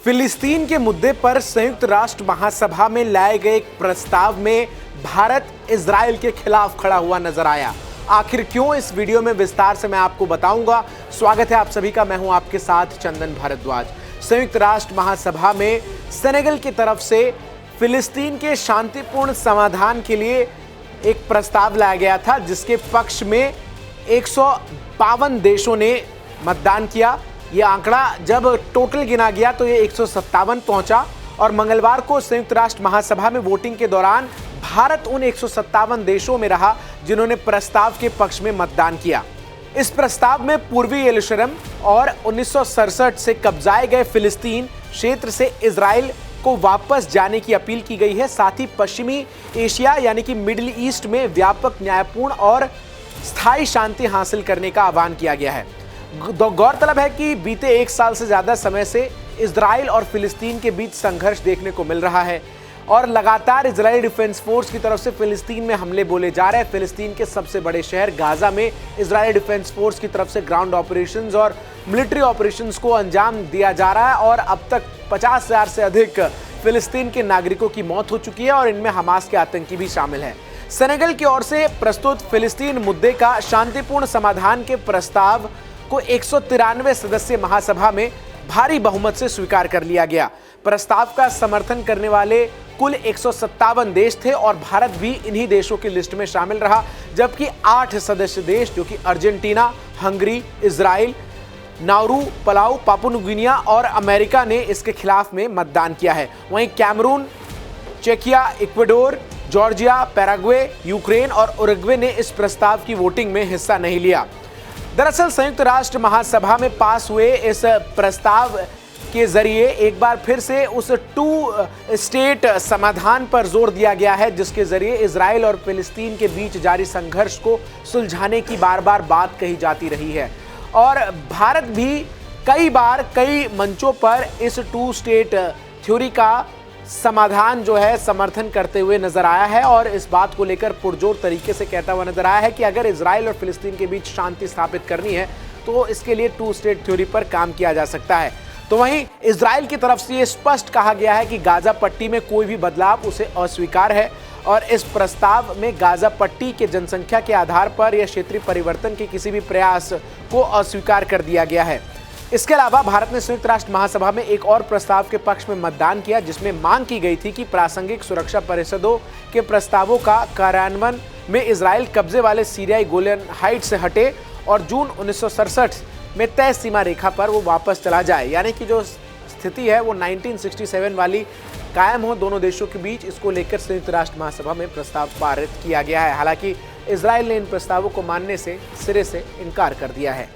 फिलिस्तीन के मुद्दे पर संयुक्त राष्ट्र महासभा में लाए गए एक प्रस्ताव में भारत इजराइल के खिलाफ खड़ा हुआ नजर आया। आखिर क्यों, इस वीडियो में विस्तार से मैं आपको बताऊंगा। स्वागत है आप सभी का, मैं हूं आपके साथ चंदन भारद्वाज। संयुक्त राष्ट्र महासभा में सेनेगल की तरफ से फिलिस्तीन के शांतिपूर्ण समाधान के लिए एक प्रस्ताव लाया गया था, जिसके पक्ष में 152 देशों ने मतदान किया। यह आंकड़ा जब टोटल गिना गया तो ये 157 पहुंचा और मंगलवार को संयुक्त राष्ट्र महासभा में वोटिंग के दौरान भारत उन 157 देशों में रहा जिन्होंने प्रस्ताव के पक्ष में मतदान किया। इस प्रस्ताव में पूर्वी यरूशलेम और 1967 से कब्जाए गए फिलिस्तीन क्षेत्र से इजराइल को वापस जाने की अपील की गई है। साथ ही पश्चिमी एशिया यानी कि मिडिल ईस्ट में व्यापक, न्यायपूर्ण और स्थायी शांति हासिल करने का आह्वान किया गया है। गौरतलब है कि बीते एक साल से ज्यादा समय से इजराइल और फिलिस्तीन के बीच संघर्ष देखने को मिल रहा है और लगातार इजरायली डिफेंस फोर्स की तरफ से फिलिस्तीन में हमले बोले जा रहे हैं। फिलिस्तीन के सबसे बड़े शहर गाजा में इजरायली डिफेंस फोर्स की तरफ से ग्राउंड ऑपरेशंस और मिलिट्री ऑपरेशंस को अंजाम दिया जा रहा है और अब तक 50,000 से अधिक फिलिस्तीन के नागरिकों की मौत हो चुकी है और इनमें हमास के आतंकी भी शामिल हैं। सेनेगल की ओर से प्रस्तुत फिलिस्तीन मुद्दे का शांतिपूर्ण समाधान के प्रस्ताव को 193 सदस्यीय महासभा में भारी बहुमत से स्वीकार कर लिया गया। प्रस्ताव का समर्थन करने वाले कुल 157 देश थे और भारत भी इन्हीं देशों की लिस्ट में शामिल रहा, जबकि 8 सदस्य देश जो कि Argentina, Hungary, Israel, Nauru, Palau, Papua new Guinea और अमेरिका ने इसके खिलाफ में मतदान किया है। वहीं कैमरून, चेकिया, इक्वाडोर, जॉर्जिया, पैराग्वे, यूक्रेन और उरुग्वे ने इस प्रस्ताव की वोटिंग में हिस्सा नहीं लिया। दरअसल संयुक्त राष्ट्र महासभा में पास हुए इस प्रस्ताव के जरिए एक बार फिर से उस 2 स्टेट समाधान पर जोर दिया गया है, जिसके जरिए इजराइल और फिलिस्तीन के बीच जारी संघर्ष को सुलझाने की बार बार बात कही जाती रही है और भारत भी कई बार कई मंचों पर इस 2 स्टेट थ्योरी का समाधान जो है समर्थन करते हुए नजर आया है और इस बात को लेकर पुरजोर तरीके से कहता हुआ नजर आया है कि अगर इजराइल और फिलिस्तीन के बीच शांति स्थापित करनी है तो इसके लिए 2 स्टेट थ्योरी पर काम किया जा सकता है। तो वहीं इजराइल की तरफ से ये स्पष्ट कहा गया है कि गाजा पट्टी में कोई भी बदलाव उसे अस्वीकार है और इस प्रस्ताव में गाजा पट्टी के जनसंख्या के आधार पर या क्षेत्रीय परिवर्तन के किसी भी प्रयास को अस्वीकार कर दिया गया है। इसके अलावा भारत ने संयुक्त राष्ट्र महासभा में एक और प्रस्ताव के पक्ष में मतदान किया, जिसमें मांग की गई थी कि प्रासंगिक सुरक्षा परिषदों के प्रस्तावों का कार्यान्वयन में इजराइल कब्जे वाले सीरियाई गोलन हाइट्स से हटे और जून 1967 में तय सीमा रेखा पर वो वापस चला जाए, यानी कि जो स्थिति है वो 1967 वाली कायम हो दोनों देशों के बीच। इसको लेकर संयुक्त राष्ट्र महासभा में प्रस्ताव पारित किया गया है। हालांकि इजराइल ने इन प्रस्तावों को मानने से सिरे से इनकार कर दिया है।